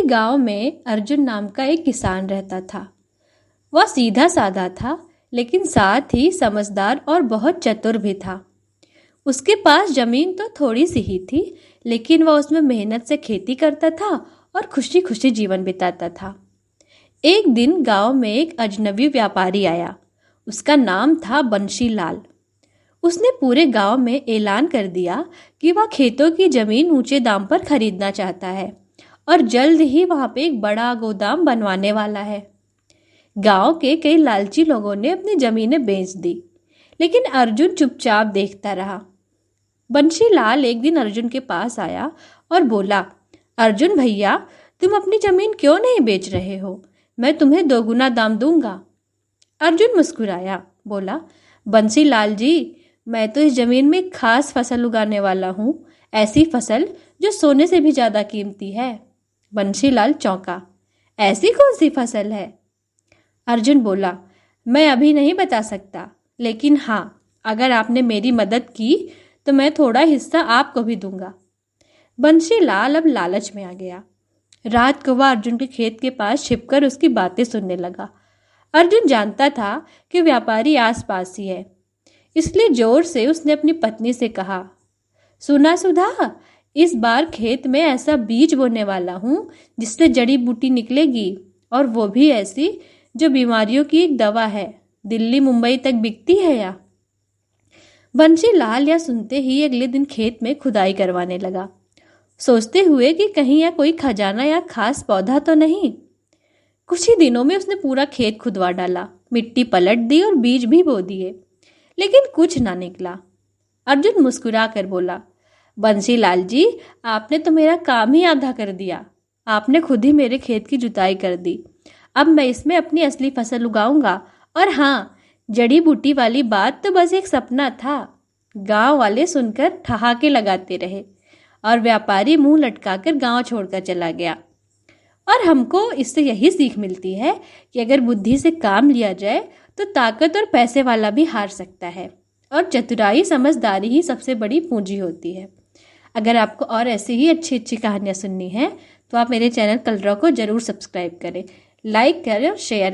गांव में अर्जुन नाम का एक किसान रहता था। वह सीधा साधा था, लेकिन साथ ही समझदार और बहुत चतुर भी था। उसके पास जमीन तो थोड़ी सी ही थी, लेकिन वह उसमें मेहनत से खेती करता था और खुशी खुशी जीवन बिताता था। एक दिन गांव में एक अजनबी व्यापारी आया। उसका नाम था बंशी लाल। उसने पूरे गांव में ऐलान कर दिया कि वह खेतों की जमीन ऊंचे दाम पर खरीदना चाहता है और जल्द ही वहां पे एक बड़ा गोदाम बनवाने वाला है। गांव के कई लालची लोगों ने अपनी जमीनें बेच दी, लेकिन अर्जुन चुपचाप देखता रहा। बंशीलाल एक दिन अर्जुन के पास आया और बोला, अर्जुन भैया, तुम अपनी जमीन क्यों नहीं बेच रहे हो? मैं तुम्हें दोगुना दाम दूंगा। अर्जुन मुस्कुराया, बोला, बंसीलाल जी, मैं तो इस जमीन में खास फसल उगाने वाला हूँ, ऐसी फसल जो सोने से भी ज्यादा कीमती है। बंशीलाल चौंका, ऐसी कौन सी फसल है? अर्जुन बोला, मैं अभी नहीं बता सकता, लेकिन हाँ, अगर आपने मेरी मदद की तो मैं थोड़ा हिस्सा आपको भी दूंगा। बंशीलाल अब लालच में आ गया। रात को वह अर्जुन के खेत के पास छिपकर उसकी बातें सुनने लगा। अर्जुन जानता था कि व्यापारी आसपास ही है, इसलिए जोर से उसने अपनी पत्नी से कहा, सुना सुधा, इस बार खेत में ऐसा बीज बोने वाला हूँ जिससे जड़ी बूटी निकलेगी, और वो भी ऐसी जो बीमारियों की एक दवा है। दिल्ली मुंबई तक बिकती है या? बंशीलाल यह सुनते ही अगले दिन खेत में खुदाई करवाने लगा, सोचते हुए कि कहीं यह कोई खजाना या खास पौधा तो नहीं। कुछ ही दिनों में उसने पूरा खेत खुदवा डाला, मिट्टी पलट दी और बीज भी बो दिए, लेकिन कुछ ना निकला। अर्जुन मुस्कुरा कर बोला, बंशीलाल जी, आपने तो मेरा काम ही आधा कर दिया। आपने खुद ही मेरे खेत की जुताई कर दी। अब मैं इसमें अपनी असली फसल उगाऊंगा। और हाँ, जड़ी बूटी वाली बात तो बस एक सपना था। गांव वाले सुनकर ठहाके लगाते रहे और व्यापारी मुंह लटकाकर गांव छोड़कर चला गया। और हमको इससे यही सीख मिलती है कि अगर बुद्धि से काम लिया जाए तो ताकत और पैसे वाला भी हार सकता है, और चतुराई समझदारी ही सबसे बड़ी पूंजी होती है। अगर आपको और ऐसी ही अच्छी अच्छी कहानियां सुननी है तो आप मेरे चैनल कलरव को जरूर सब्सक्राइब करें, लाइक करें और शेयर भी।